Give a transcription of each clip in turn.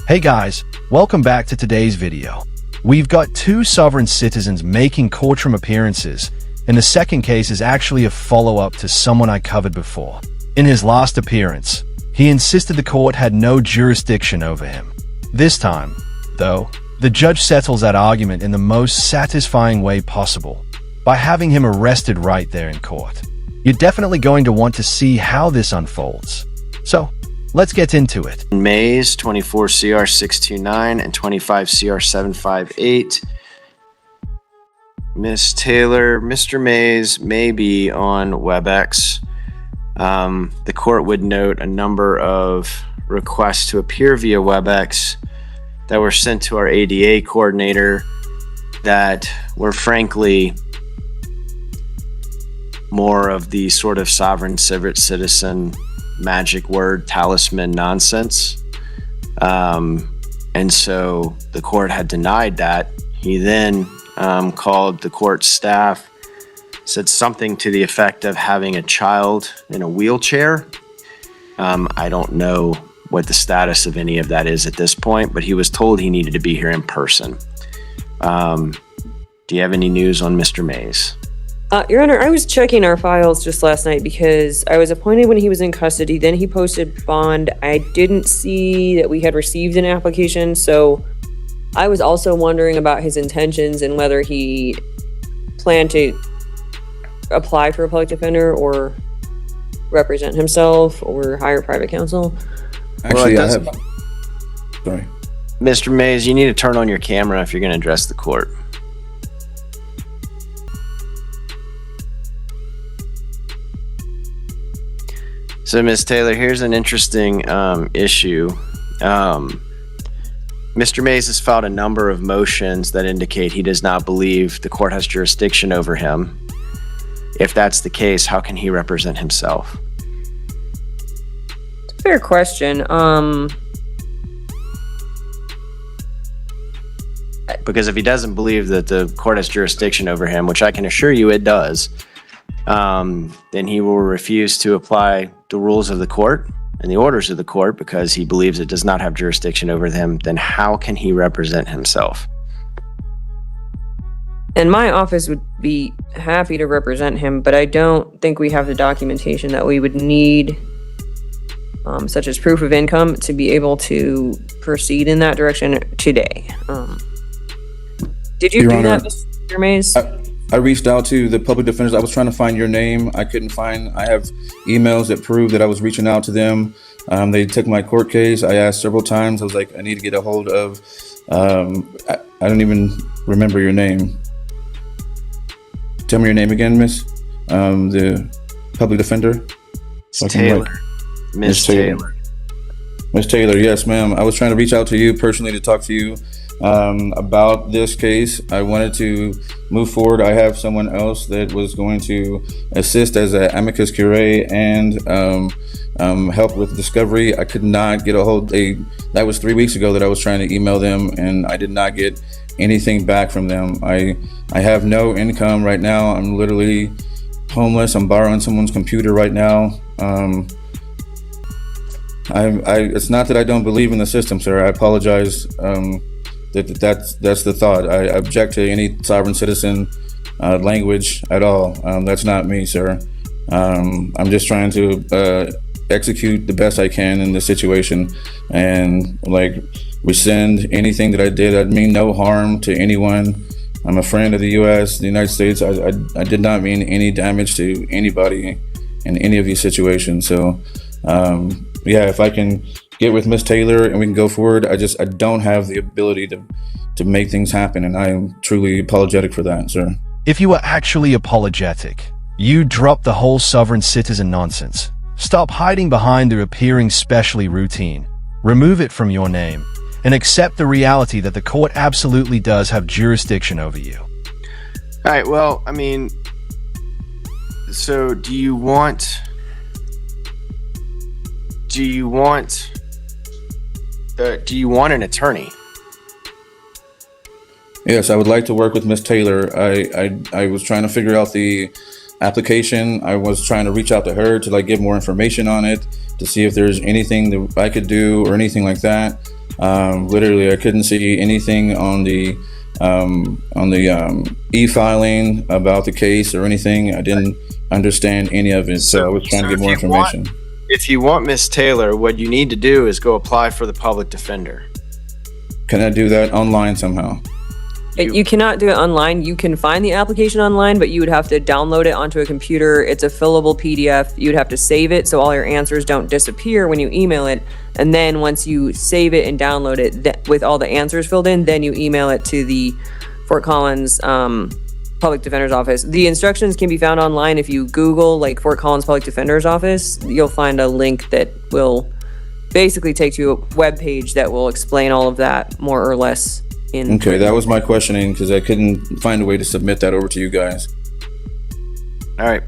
Hey guys, welcome back to today's video. We've got two sovereign citizens making courtroom appearances, and the second case is actually a follow-up to someone I covered before. In his last appearance, he insisted the court had no jurisdiction over him. This time, though, the judge settles that argument in the most satisfying way possible, by having him arrested right there in court. You're definitely going to want to see how this unfolds. So, let's get into it. Mays, 24 CR 629 and 25 CR 758. Miss Taylor, Mr. Mays may be on WebEx. The court would note a number of requests to appear via WebEx that were sent to our ADA coordinator that were frankly more of the sort of sovereign citizen magic word talisman nonsense. And so the court had denied that. He then called the court staff, said something to the effect of having a child in a wheelchair. I don't know what the status of any of that is at this point, but he was told he needed to be here in person. Do you have any news on Mr. Mays? Your Honor, I was checking our files just last night because I was appointed when he was in custody. Then he posted bond. I didn't see that we had received an application, so I was also wondering about his intentions and whether he planned to apply for a public defender or represent himself or hire private counsel. Actually, I have... Sorry. Mr. Mays, you need to turn on your camera if you're going to address the court. So, Ms. Taylor, here's an interesting issue. Mr. Mays has filed a number of motions that indicate he does not believe the court has jurisdiction over him. If that's the case, how can he represent himself? It's a fair question. Because if he doesn't believe that the court has jurisdiction over him, which I can assure you it does, then he will refuse to apply the rules of the court and the orders of the court because he believes it does not have jurisdiction over him. Then how can he represent himself? And my office would be happy to represent him, but I don't think we have the documentation that we would need, such as proof of income, to be able to proceed in that direction today. Did you Your do Honor, that, Mr. Mays? I reached out to the public defenders. I was trying to find your name. I couldn't find. I have emails that prove that I was reaching out to them. They took my court case. I asked several times. I was like, I need to get a hold of. I don't even remember your name. Tell me your name again, Miss. The public defender. Taylor. Miss Taylor. Miss Taylor, yes, ma'am. I was trying to reach out to you personally to talk to you about this case. I wanted to move forward. I have someone else that was going to assist as an amicus curiae and help with discovery. I could not get a hold. That was 3 weeks ago that I was trying to email them, and I did not get anything back from them. I have no income right now. I'm literally homeless. I'm borrowing someone's computer right now. It's not that I don't believe in the system, sir. I apologize. That's the thought. I object to any sovereign citizen language at all. That's not me, sir. I'm just trying to execute the best I can in this situation and rescind anything that I did. I mean no harm to anyone. I'm a friend of the U.S., the United States. I did not mean any damage to anybody in any of these situations. So, yeah, if I can get with Miss Taylor and we can go forward, I don't have the ability to make things happen, and I am truly apologetic for that, sir. If you were actually apologetic, you drop the whole sovereign citizen nonsense. Stop hiding behind the appearing specially routine. Remove it from your name, and accept the reality that the court absolutely does have jurisdiction over you. All right, well, I mean, so do you want an attorney? Yes, I would like to work with Miss Taylor. I was trying to figure out the application. I was trying to reach out to her to get more information on it, to see if there's anything that I could do or anything like that. Literally, I couldn't see anything on the e-filing about the case or anything. I didn't understand any of it, so I was trying to get more information. If you want Miss Taylor, what you need to do is go apply for the public defender. Can I do that online somehow? You cannot do it online. You can find the application online, but you would have to download it onto a computer. It's a fillable PDF. You'd have to save it so all your answers don't disappear when you email it. And then once you save it and download it with all the answers filled in, then you email it to the Fort Collins Public Defender's Office. The instructions can be found online. If you Google like Fort Collins Public Defender's Office, you'll find a link that will basically take you to a web page that will explain all of that more or less. Okay, that was my questioning because I couldn't find a way to submit that over to you guys. All right.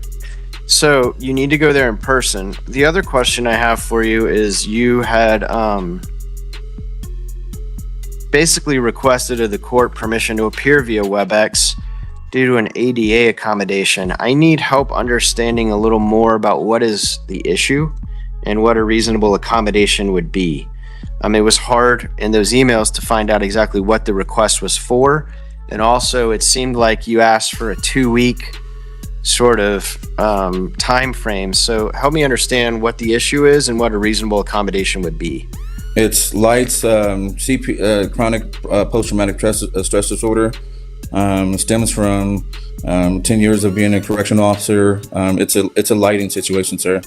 So you need to go there in person. The other question I have for you is you had basically requested of the court permission to appear via WebEx due to an ADA accommodation. I need help understanding a little more about what is the issue and what a reasonable accommodation would be. It was hard in those emails to find out exactly what the request was for. And also it seemed like you asked for a 2-week sort of time frame. So help me understand what the issue is and what a reasonable accommodation would be. It's Light's chronic post-traumatic stress disorder. It stems from 10 years of being a correctional officer. It's a lighting situation, sir.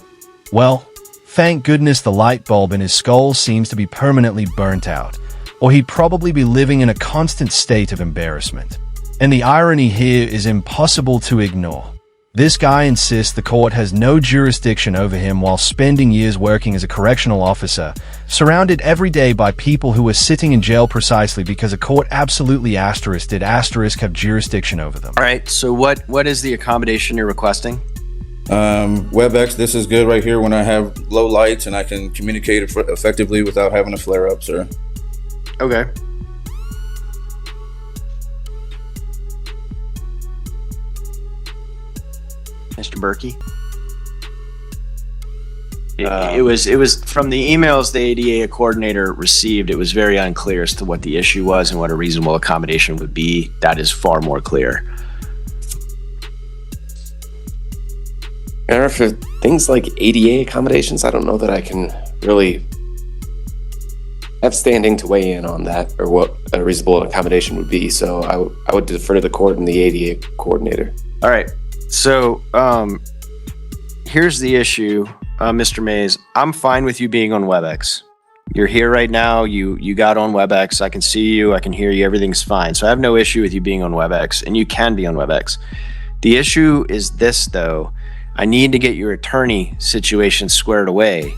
Well, thank goodness the light bulb in his skull seems to be permanently burnt out, or he'd probably be living in a constant state of embarrassment. And the irony here is impossible to ignore. This guy insists the court has no jurisdiction over him while spending years working as a correctional officer, surrounded every day by people who were sitting in jail precisely because a court absolutely did have jurisdiction over them. All right, so what is the accommodation you're requesting? WebEx, this is good right here when I have low lights and I can communicate effectively without having a flare up, sir. Okay. Mr. Berkey? It was from the emails the ADA coordinator received, it was very unclear as to what the issue was and what a reasonable accommodation would be. That is far more clear. And for things like ADA accommodations, I don't know that I can really have standing to weigh in on that or what a reasonable accommodation would be. So I would defer to the court and the ADA coordinator. All right. So here's the issue, Mr. Mays. I'm fine with you being on WebEx. You're here right now. You got on WebEx. I can see you. I can hear you. Everything's fine. So I have no issue with you being on WebEx, and you can be on WebEx. The issue is this, though. I need to get your attorney situation squared away.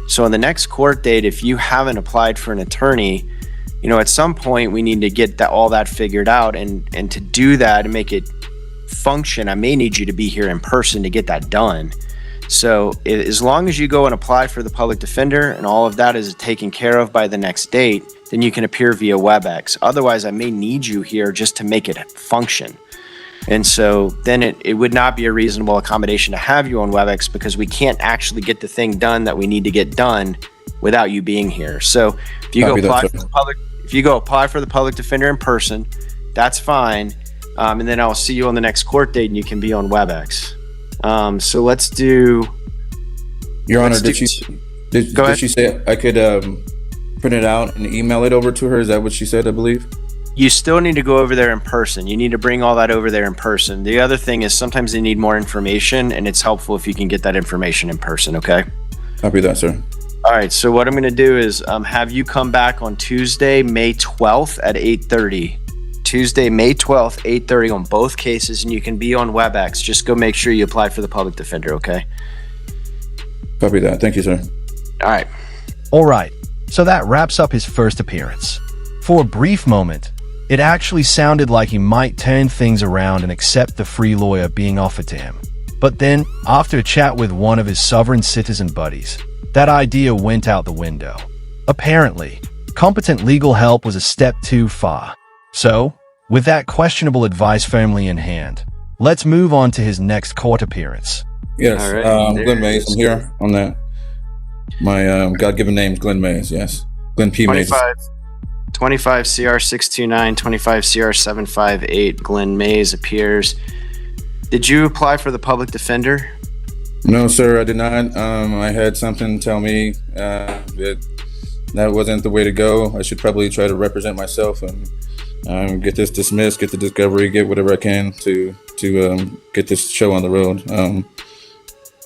So on the next court date, if you haven't applied for an attorney, at some point we need to get all that figured out. And to do that and make it function, I may need you to be here in person to get that done. So as long as you go and apply for the public defender and all of that is taken care of by the next date, then you can appear via WebEx. Otherwise, I may need you here just to make it function. And so then it would not be a reasonable accommodation to have you on WebEx because we can't actually get the thing done that we need to get done without you being here. So if you go apply for the public defender in person, that's fine. And then I'll see you on the next court date and you can be on WebEx. So let's do. Your Honor, did she say I could print it out and email it over to her? Is that what she said, I believe? You still need to go over there in person. You need to bring all that over there in person. The other thing is sometimes they need more information, and it's helpful if you can get that information in person, okay? Copy that, sir. All right, so what I'm going to do is have you come back on Tuesday, May 12th at 8:30. Tuesday, May 12th, 8:30 on both cases, and you can be on WebEx. Just go make sure you apply for the public defender, okay? Copy that. Thank you, sir. All right. All right, so that wraps up his first appearance. For a brief moment, it actually sounded like he might turn things around and accept the free lawyer being offered to him. But then, after a chat with one of his sovereign citizen buddies, that idea went out the window. Apparently, competent legal help was a step too far. So, with that questionable advice firmly in hand, let's move on to his next court appearance. Yes, right, Glenn Mays. I'm here on that. My God-given name is Glenn Mays, yes. Glenn P. Mays. 25 CR 629, 25 CR 758, Glenn Mays appears. Did you apply for the public defender? No, sir, I did not. I had something tell me that wasn't the way to go. I should probably try to represent myself and get this dismissed, get the discovery, get whatever I can to get this show on the road.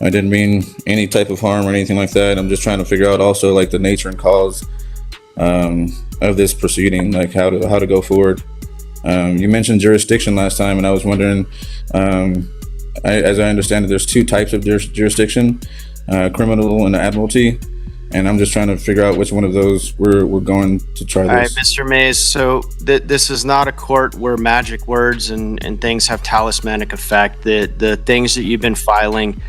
I didn't mean any type of harm or anything like that. I'm just trying to figure out also like the nature and cause of this proceeding, like how to go forward. You mentioned jurisdiction last time, and I was wondering, as I understand it, there's two types of jurisdiction, criminal and admiralty, and I'm just trying to figure out which one of those we're going to try this. All right, Mr. Mays, so this is not a court where magic words and things have talismanic effect. The things that you've been filing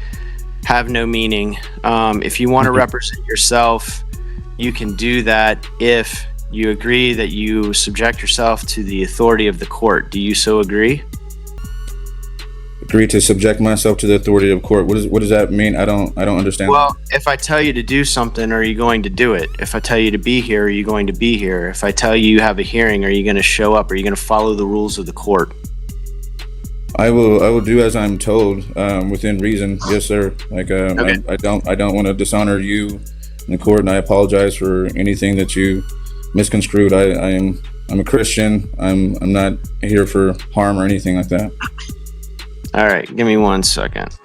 have no meaning. If you want to represent yourself, you can do that if you agree that you subject yourself to the authority of the court. Do you so agree? Agree to subject myself to the authority of court. What does that mean? I don't understand. Well, if I tell you to do something, are you going to do it? If I tell you to be here, are you going to be here? If I tell you have a hearing, are you going to show up? Are you going to follow the rules of the court? I will do as I'm told, within reason. Yes, sir. Like Okay. I don't want to dishonor you in the court, and I apologize for anything that you misconstrued. I'm a Christian. I'm not here for harm or anything like that. All right, give me 1 second.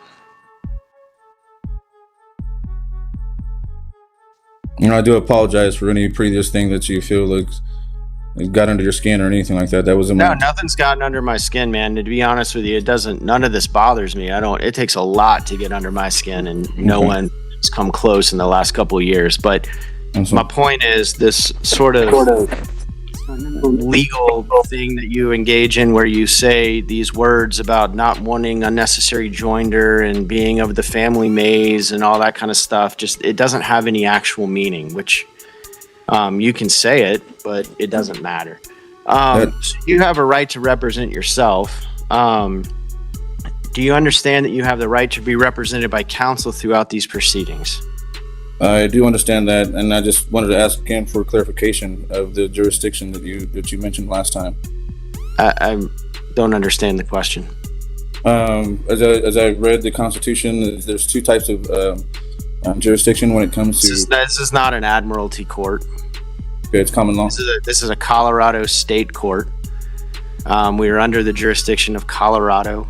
I do apologize for any previous thing that you feel like it got under your skin or anything like that. That was No, nothing's gotten under my skin, man. To be honest with you, none of this bothers me. It takes a lot to get under my skin, and no one has come close in the last couple of years. But my point is this sort of legal thing that you engage in where you say these words about not wanting unnecessary joinder and being of the family Mays and all that kind of stuff, just it doesn't have any actual meaning, which you can say it, but it doesn't matter. So you have a right to represent yourself. Do you understand that you have the right to be represented by counsel throughout these proceedings? I do understand that, and I just wanted to ask again for clarification of the jurisdiction that you mentioned last time. I don't understand the question. As I read the Constitution, there's two types of jurisdiction when it comes to. This is not an admiralty court. Okay, it's common law. This is a Colorado state court. We are under the jurisdiction of Colorado.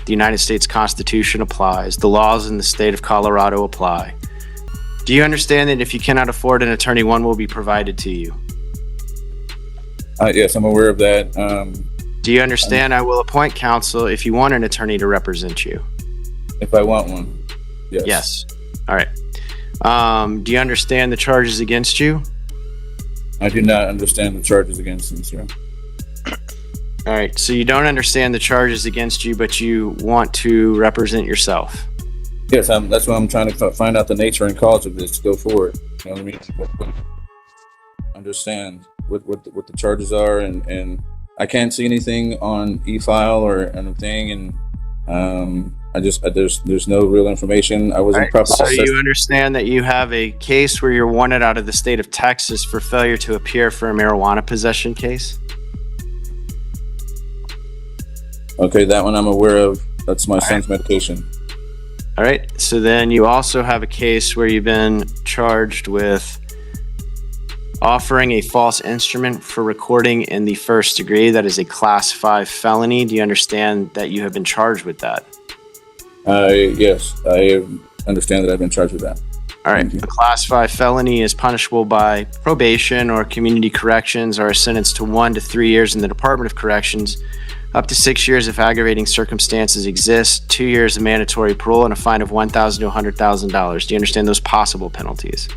The United States Constitution applies. The laws in the state of Colorado apply. Do you understand that if you cannot afford an attorney, one will be provided to you? Yes, I'm aware of that. Do you understand I will appoint counsel if you want an attorney to represent you? If I want one, yes. Yes. All right. Do you understand the charges against you? I do not understand the charges against me, sir. All right. So you don't understand the charges against you, but you want to represent yourself. Yes, that's why I'm trying to find out the nature and cause of this to go forward. You know what I mean? Understand what the charges are, and I can't see anything on e-file or anything, and there's no real information. I wasn't properly. So you understand that you have a case where you're wanted out of the state of Texas for failure to appear for a marijuana possession case? Okay, that one I'm aware of. That's my son's medication. All right. So then you also have a case where you've been charged with offering a false instrument for recording in the first degree. That is a class 5 felony. Do you understand that you have been charged with that? Yes, I understand that I've been charged with that. All right. A class 5 felony is punishable by probation or community corrections, or a sentence to 1 to 3 years in the Department of Corrections, up to 6 years if aggravating circumstances exist, 2 years of mandatory parole, and a fine of $1,000 to $100,000. Do you understand those possible penalties?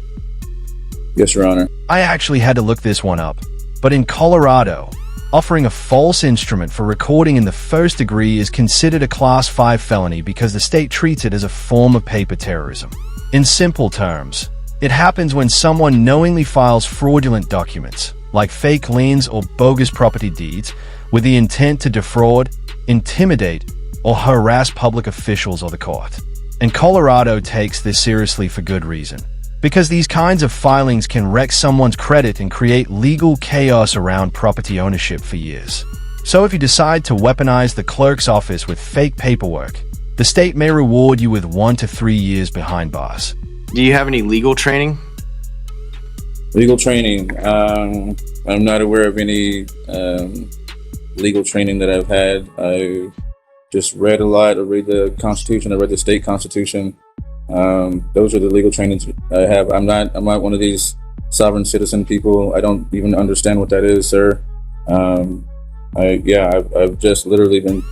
Yes, Your Honor. I actually had to look this one up, but in Colorado, offering a false instrument for recording in the first degree is considered a Class 5 felony because the state treats it as a form of paper terrorism. In simple terms, it happens when someone knowingly files fraudulent documents, like fake liens or bogus property deeds, with the intent to defraud, intimidate, or harass public officials or the court. And Colorado takes this seriously for good reason. because these kinds of filings can wreck someone's credit and create legal chaos around property ownership for years. So if you decide to weaponize the clerk's office with fake paperwork, the state may reward you with 1 to 3 years behind bars. Do you have any legal training? Legal training. I'm not aware of any legal training that I've had. I just read a lot. I read the Constitution. I read the state Constitution. Those are the legal trainings I have. I'm not one of these sovereign citizen people. I don't even understand what that is, sir. I've just literally been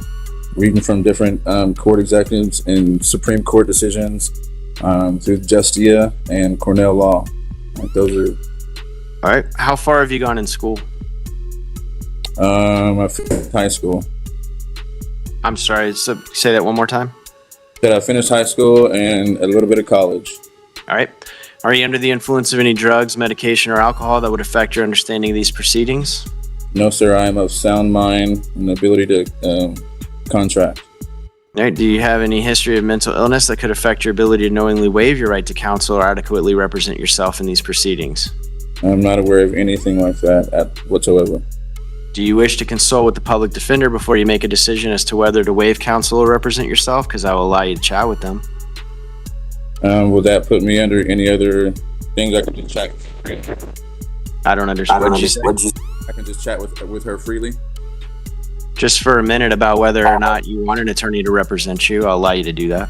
reading from different court executives and Supreme Court decisions through Justia and Cornell Law. Like those are. All right. How far have you gone in school? I finished high school. I'm sorry. So say that one more time. That I finished high school and a little bit of college. All right. Are you under the influence of any drugs, medication, or alcohol that would affect your understanding of these proceedings? No, sir. I am of sound mind and the ability to contract. All right. Do you have any history of mental illness that could affect your ability to knowingly waive your right to counsel or adequately represent yourself in these proceedings? I'm not aware of anything like that whatsoever. Do you wish to consult with the public defender before you make a decision as to whether to waive counsel or represent yourself? Because I will allow you to chat with them. Will that put me under any other things I can just chat? I don't understand. What did you say? I can just chat with her freely? Just for a minute about whether or not you want an attorney to represent you. I'll allow you to do that.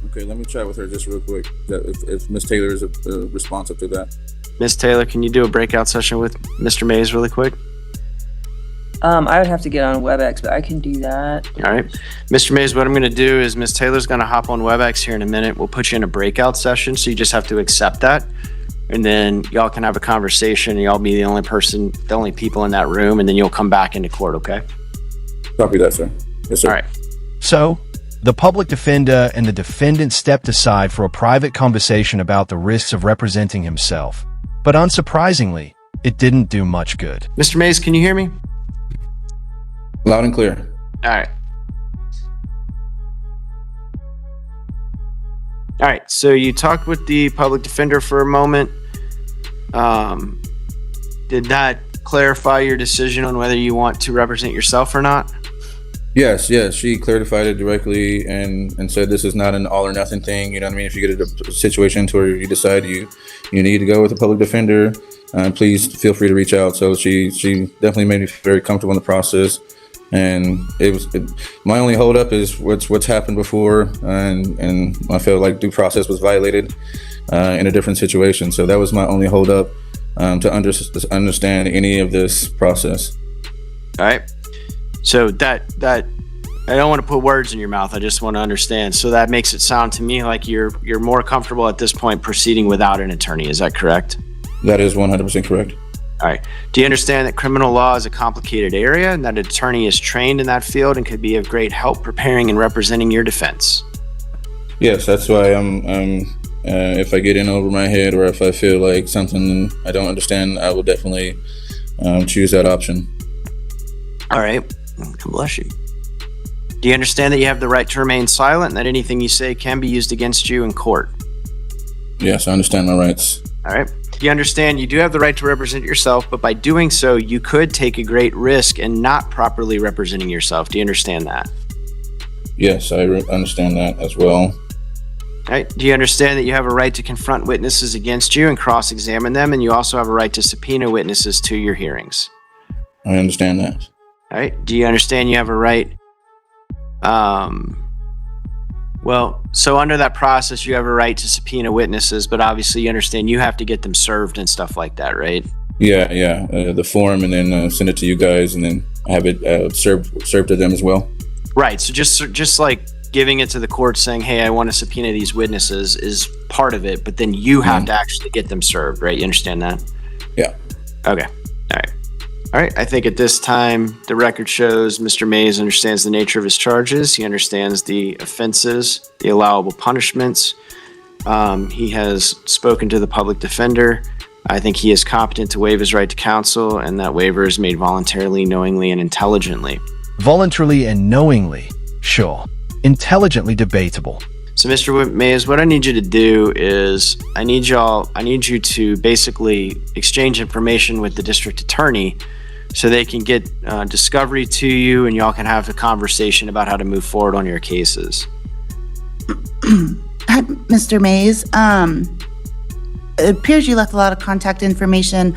Okay, let me chat with her just real quick. If Ms. Taylor is responsive to that. Ms. Taylor, can you do a breakout session with Mr. Mays really quick? I would have to get on WebEx, but I can do that. All right. Mr. Mays, what I'm going to do is Ms. Taylor's going to hop on WebEx here in a minute. We'll put you in a breakout session, so you just have to accept that. And then y'all can have a conversation, and y'all be the only people in that room, and then you'll come back into court, okay? Copy that, sir. Yes, sir. All right. So, the public defender and the defendant stepped aside for a private conversation about the risks of representing himself. But unsurprisingly, it didn't do much good. Mr. Mays, can you hear me? Loud and clear. All right. All right. So you talked with the public defender for a moment. Did that clarify your decision on whether you want to represent yourself or not? Yes. She clarified it directly and said this is not an all or nothing thing. You know what I mean? If you get a situation to where you decide you need to go with a public defender, please feel free to reach out. So she definitely made me very comfortable in the process. And my only holdup is what's happened before, and I felt like due process was violated in a different situation. So that was my only holdup to understand any of this process. All right. So that I don't want to put words in your mouth. I just want to understand. So that makes it sound to me like you're more comfortable at this point proceeding without an attorney. Is that correct? That is 100% correct. All right. Do you understand that criminal law is a complicated area and that an attorney is trained in that field and could be of great help preparing and representing your defense? Yes, that's why I'm if I get in over my head or if I feel like something I don't understand, I will definitely choose that option. All right. God bless you. Do you understand that you have the right to remain silent and that anything you say can be used against you in court? Yes, I understand my rights. All right. You understand you do have the right to represent yourself, but by doing so, you could take a great risk in not properly representing yourself. Do you understand that? Yes, I understand that as well. All right. Do you understand that you have a right to confront witnesses against you and cross-examine them, and you also have a right to subpoena witnesses to your hearings? I understand that. All right. Do you understand you have a right? So under that process, you have a right to subpoena witnesses, but obviously you understand you have to get them served and stuff like that, right? Yeah. The form, and then send it to you guys, and then have it served to them as well. Right. So just like giving it to the court saying, hey, I want to subpoena these witnesses is part of it, but then you have to actually get them served, right? You understand that? Yeah. Okay. All right. I think at this time, the record shows Mr. Mays understands the nature of his charges. He understands the offenses, the allowable punishments. He has spoken to the public defender. I think he is competent to waive his right to counsel, and that waiver is made voluntarily, knowingly, and intelligently. Voluntarily and knowingly, sure. Intelligently debatable. So, Mr. Mays, what I need you to do is I need you to basically exchange information with the district attorney so they can get discovery to you and y'all can have a conversation about how to move forward on your cases. Hi, Mr. Mays. It appears you left a lot of contact information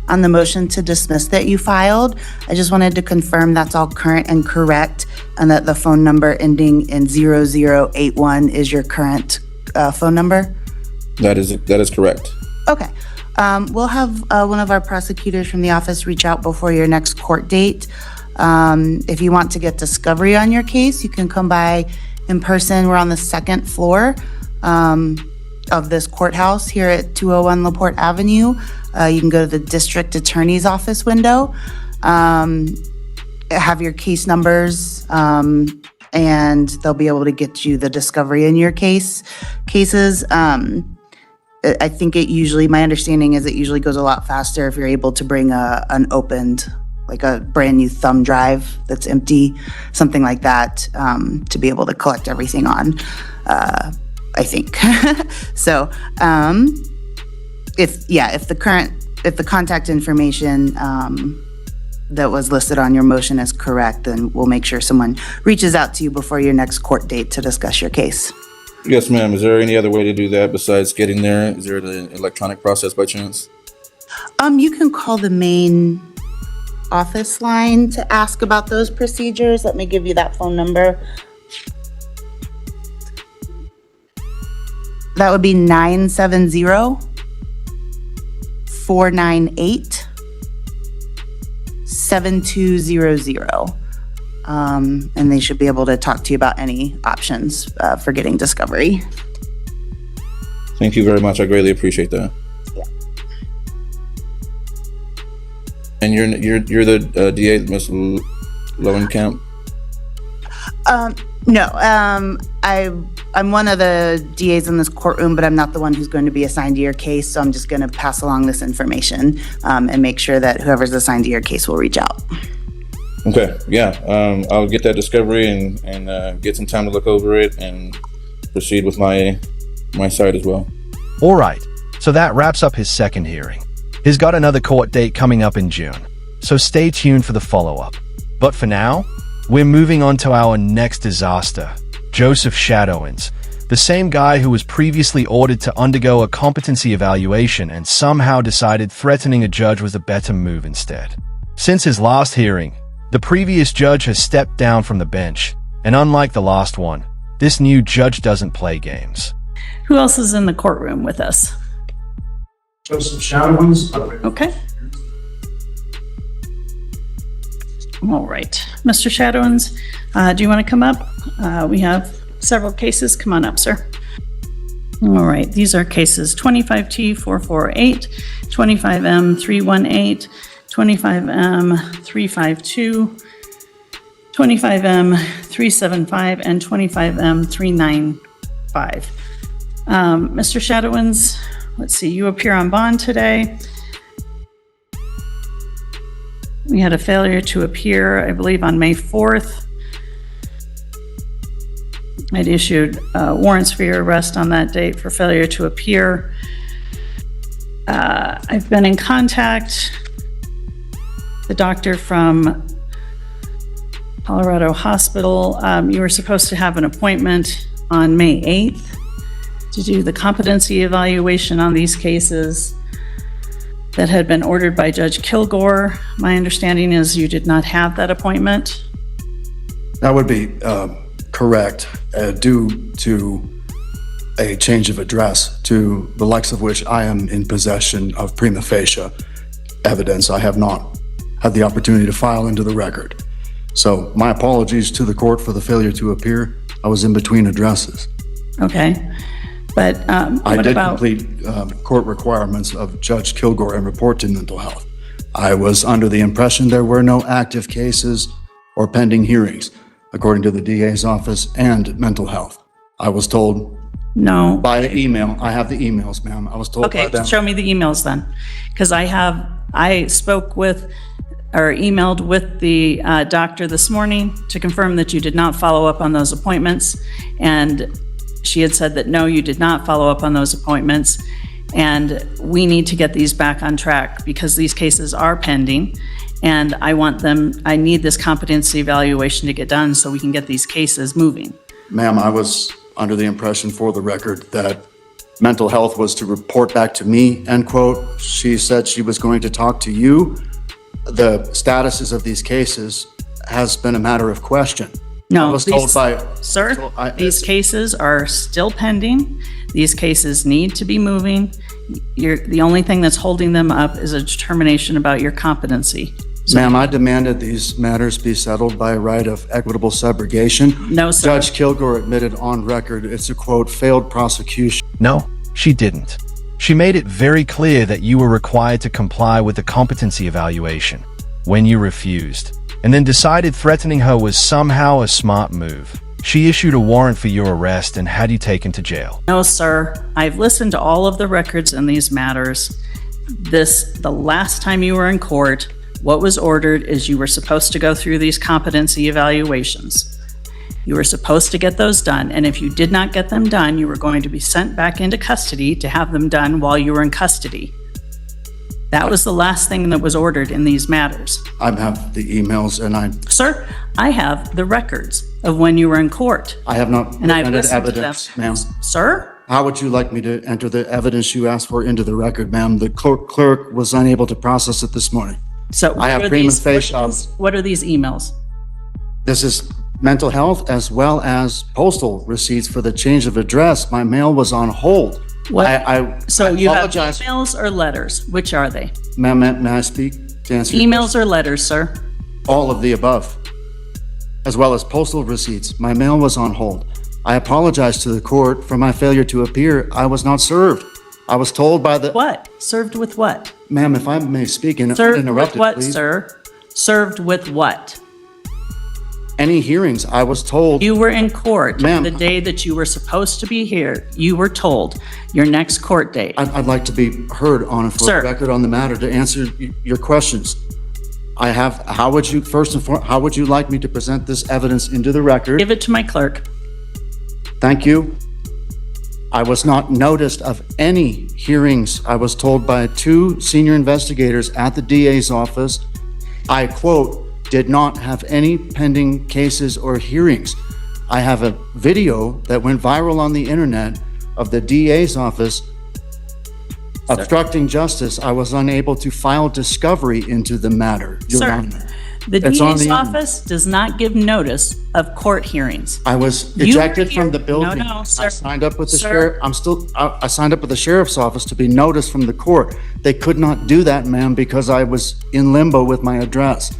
on the motion to dismiss that you filed. I just wanted to confirm that's all current and correct, and that the phone number ending in 0081 is your current phone number? That is correct. Okay. We'll have one of our prosecutors from the office reach out before your next court date. If you want to get discovery on your case, you can come by in person. We're on the second floor of this courthouse here at 201 LaPorte Avenue. You can go to the district attorney's office window, have your case numbers, and they'll be able to get you the discovery in your cases. I think my understanding is it usually goes a lot faster if you're able to bring an opened, like a brand new thumb drive that's empty, something like that, to be able to collect everything on, I think. So, if the contact information that was listed on your motion is correct, then we'll make sure someone reaches out to you before your next court date to discuss your case. Yes, ma'am. Is there any other way to do that besides getting there? Is there an electronic process by chance? You can call the main office line to ask about those procedures. Let me give you that phone number. That would be 970-498-7200. And they should be able to talk to you about any options for getting discovery. Thank you very much. I greatly appreciate that. Yeah. And you're the DA, Ms. Lowenkamp? No, I'm one of the DAs in this courtroom, but I'm not the one who's going to be assigned to your case. So I'm just going to pass along this information and make sure that whoever's assigned to your case will reach out. Okay, yeah. I'll get that discovery and get some time to look over it and proceed with my side as well. All right, so that wraps up his second hearing. He's got another court date coming up in June, so stay tuned for the follow-up. But for now, we're moving on to our next disaster, Joseph Shadowins, the same guy who was previously ordered to undergo a competency evaluation and somehow decided threatening a judge was a better move instead. Since his last hearing, the previous judge has stepped down from the bench, and unlike the last one, this new judge doesn't play games. Who else is in the courtroom with us? Joseph Shadowins. Okay. All right. Mr. Shadowins, do you want to come up? We have several cases. Come on up, sir. All right. These are cases 25T448, 25M318, 25M352, 25M375, and 25M395. Mr. Shadowins, let's see, you appear on bond today. We had a failure to appear, I believe, on May 4th. I'd issued warrants for your arrest on that date for failure to appear. I've been in contact. The doctor from Colorado Hospital, you were supposed to have an appointment on May 8th to do the competency evaluation on these cases that had been ordered by Judge Kilgore. My understanding is you did not have that appointment. That would be correct, due to a change of address, to the likes of which I am in possession of prima facie evidence I have not had the opportunity to file into the record. So my apologies to the court for the failure to appear. I was in between addresses. Okay, but I what did about? complete court requirements of Judge Kilgore and report to mental health. I was under the impression there were no active cases or pending hearings, according to the DA's office and mental health. I was told No. by email. I have the emails, ma'am. I was told by Okay, them. show me the emails then, because I spoke with or emailed with the doctor this morning to confirm that you did not follow up on those appointments, and she had said that, no, you did not follow up on those appointments, and we need to get these back on track because these cases are pending, and I need this competency evaluation to get done so we can get these cases moving. Ma'am, I was under the impression, for the record, that mental health was to report back to me, end quote. She said she was going to talk to you. The statuses of these cases has been a matter of question. No, I was told by... Sir, these cases are still pending. These cases need to be moving. The only thing that's holding them up is a determination about your competency. Ma'am, I demanded these matters be settled by a right of equitable subrogation. No, sir. Judge Kilgore admitted on record it's a, quote, failed prosecution. No, she didn't. She made it very clear that you were required to comply with the competency evaluation when you refused, and then decided threatening her was somehow a smart move. She issued a warrant for your arrest and had you taken to jail. No, sir. I've listened to all of the records in these matters. The last time you were in court, what was ordered is you were supposed to go through these competency evaluations. You were supposed to get those done, and if you did not get them done, you were going to be sent back into custody to have them done while you were in custody. That was the last thing that was ordered in these matters. I have the emails and Sir, I have the records of when you were in court. I have not And I've presented listened to them. evidence, ma'am. Sir? How would you like me to enter the evidence you asked for into the record, ma'am? The clerk was unable to process it this morning. So I have prima facie. What are these emails? This is mental health as well as postal receipts for the change of address. My mail was on hold. What? So you have apologize. emails or letters? Which are they? Ma'am, may I speak to answer your Emails or letters, sir? all of the above, as well as postal receipts. My mail was on hold. I apologize to the court for my failure to appear. I was not served. I was told by the... What? Served with what? Ma'am, if I may speak and Served with uninterrupted, what, please. sir? Served with what? Any hearings, I was told... You were in court Ma'am. the day that you were supposed to be here. You were told your next court date. I'd like to be heard on a Sir. record on the matter to answer your questions. How would you, first and foremost, how would you like me to present this evidence into the record? Give it to my clerk. Thank you. I was not noticed of any hearings. I was told by 2 senior investigators at the DA's office, I quote, did not have any pending cases or hearings. I have a video that went viral on the internet of the DA's office obstructing justice. I was unable to file discovery into the matter, Your Sir, Honor. the It's on DA's the internet. office does not give notice of court hearings. I was You were ejected here- from the building. No, sir. I signed up with the Sir. sheriff. I signed up with the sheriff's office to be noticed from the court. They could not do that, ma'am, because I was in limbo with my address.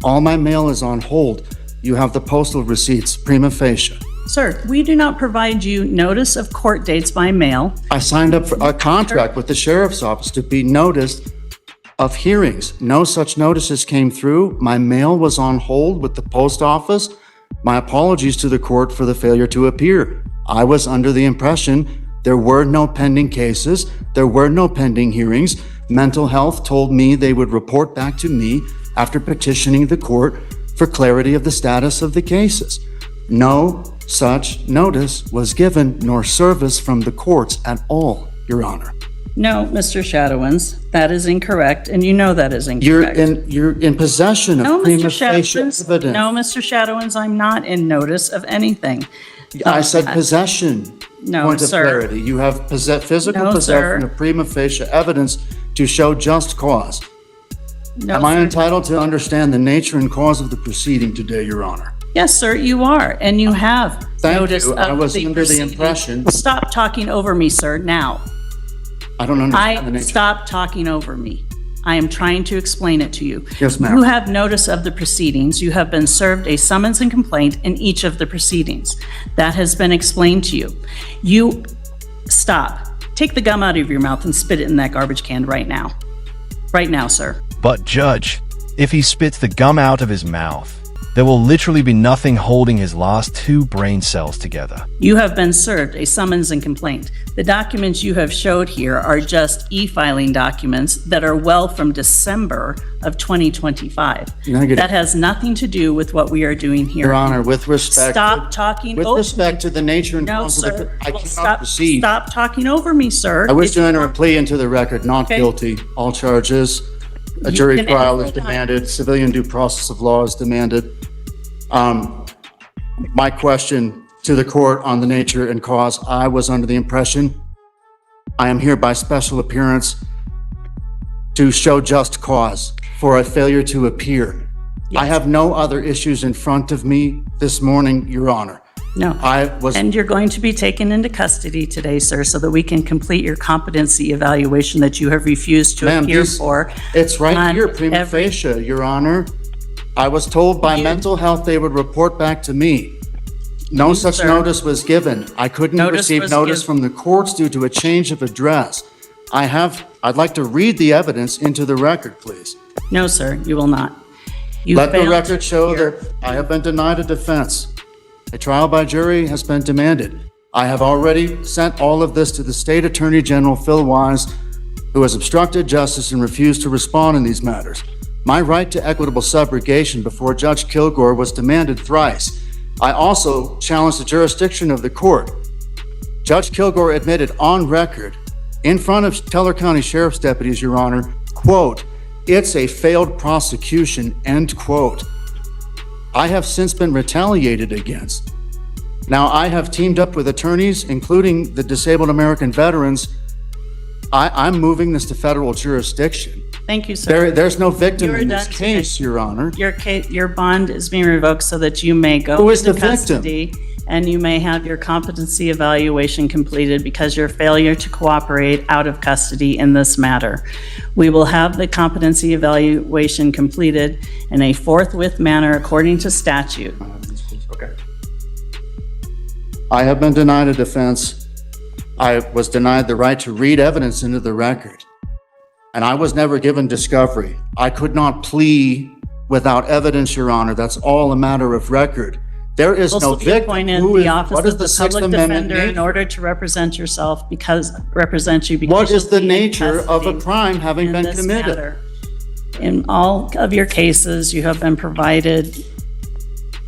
All my mail is on hold. You have the postal receipts, prima facie. Sir, we do not provide you notice of court dates by mail. I signed up for a contract with the sheriff's office to be noticed of hearings. No such notices came through. My mail was on hold with the post office. My apologies to the court for the failure to appear. I was under the impression there were no pending cases. There were no pending hearings. Mental health told me they would report back to me after petitioning the court for clarity of the status of the cases. No such notice was given nor service from the courts at all, Your Honor. No, Mr. Shadowins, that is incorrect, and you know that is You're incorrect. in possession of No, prima Mr. facie Shadowins. evidence. No, Mr. Shadowins, I'm not in notice of anything. I said possession. No, Point of sir. clarity. You have physical No, possession sir. of prima facie evidence to show just cause. No, Am I sir. entitled to understand the nature and cause of the proceeding today, Your Honor? Yes, sir, you are, and you have Thank notice you. of I was under the proceeding. impression- Stop talking over me, sir, now. I don't understand the nature. Stop talking over me. I am trying to explain it to you. Yes, ma'am. You have notice of the proceedings. You have been served a summons and complaint in each of the proceedings. That has been explained to you. You, stop. Take the gum out of your mouth and spit it in that garbage can right now. Right now, sir. But Judge, if he spits the gum out of his mouth, there will literally be nothing holding his last 2 brain cells together. You have been served a summons and complaint. The documents you have showed here are just e-filing documents that are well from December of 2025. Negative. That has nothing to do with what we are doing here. Your Honor, with respect. Stop talking With over respect to the nature and No, cause of the, sir. I cannot Stop, proceed. stop talking over me, sir. I wish If to you enter a want- plea into the record, not Okay. guilty, all charges. A You jury can trial enter is full time. demanded, civilian due process of law is demanded. My question to the court on the nature and cause, I was under the impression I am here by special appearance to show just cause for a failure to appear. I have no other issues in front of me this morning, Your Honor. No. And you're going to be taken into custody today, sir, so that we can complete your competency evaluation that you have refused to Ma'am, appear this- for. It's right on here, prima every- facie, Your Honor. I was told by mental health they would report back to me. No such sir. notice was given. I couldn't Notice receive was notice given. from the courts due to a change of address. I'd like to read the evidence into the record, please. No, sir, you will not. You Let the failed record to show appear. that I have been denied a defense. A trial by jury has been demanded. I have already sent all of this to the State Attorney General, Phil Wise, who has obstructed justice and refused to respond in these matters. My right to equitable subrogation before Judge Kilgore was demanded thrice. I also challenged the jurisdiction of the court. Judge Kilgore admitted on record, in front of Teller County Sheriff's deputies, Your Honor, quote, "It's a failed prosecution," end quote. I have since been retaliated against. Now, I have teamed up with attorneys, including the Disabled American Veterans. I'm moving this to federal jurisdiction. Thank you, sir. There's no victim You are in this done case, today. Your Honor. Your bond is being revoked so that you may go Who is into the victim? custody and you may have your competency evaluation completed because your failure to cooperate out of custody in this matter. We will have the competency evaluation completed in a forthwith manner according to statute. Okay. I have been denied a defense. I was denied the right to read evidence into the record. And I was never given discovery. I could not plea without evidence, Your Honor. That's all a matter of record. There is no Also be victim. appointed Who the is- office what is of the Sixth public Amendment defender in nature? order to represent yourself represent you because What is you'll the be in nature of a custody crime having in been this committed? matter. In all of your cases, you have been provided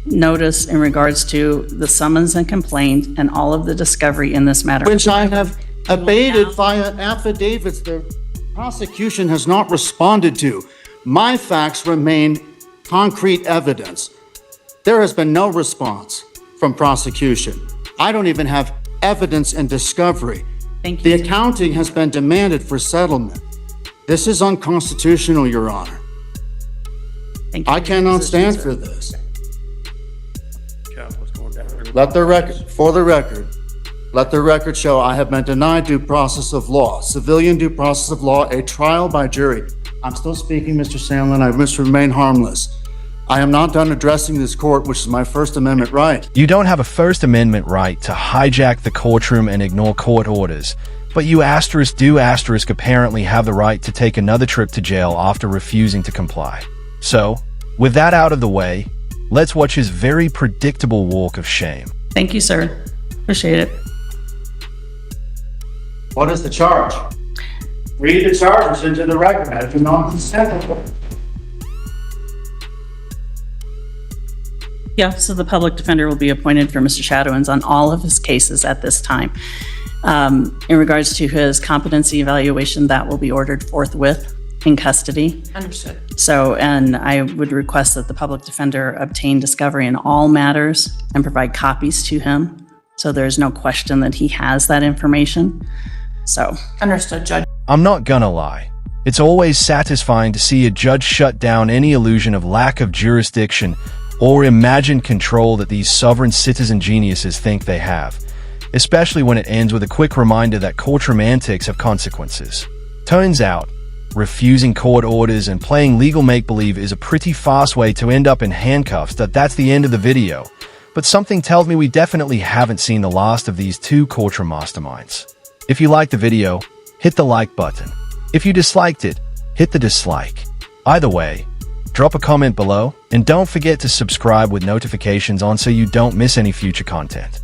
notice in regards to the summons and complaint and all of the discovery in this matter. Which I have abated via affidavits the prosecution has not responded to. My facts remain concrete evidence. There has been no response from prosecution. I don't even have evidence and discovery. Thank The you. accounting has been demanded for settlement. This is unconstitutional, Your Honor. Thank you. I cannot stand for this. Let the record show I have been denied due process of law, civilian due process of law, a trial by jury. I'm still speaking, Mr. Sandlin. I must remain harmless. I am not done addressing this court, which is my First Amendment right. You don't have a First Amendment right to hijack the courtroom and ignore court orders, but you apparently have the right to take another trip to jail after refusing to comply. So, with that out of the way, let's watch his very predictable walk of shame. Thank you, sir. Appreciate it. What is the charge? Read the charges into the record as non-consensual. Yeah, so the public defender will be appointed for Mr. Shadowins on all of his cases at this time. In regards to his competency evaluation, that will be ordered forthwith in custody. Understood. So, and I would request that the public defender obtain discovery in all matters and provide copies to him. So there's no question that he has that information. So, Understood, Judge. I'm not gonna lie. It's always satisfying to see a judge shut down any illusion of lack of jurisdiction or imagined control that these sovereign citizen geniuses think they have, especially when it ends with a quick reminder that courtroom antics have consequences. Turns out, refusing court orders and playing legal make-believe is a pretty fast way to end up in handcuffs. That's the end of the video, but something tells me we definitely haven't seen the last of these two courtroom masterminds. If you liked the video, hit the like button. If you disliked it, hit the dislike. Either way, drop a comment below. And don't forget to subscribe with notifications on so you don't miss any future content.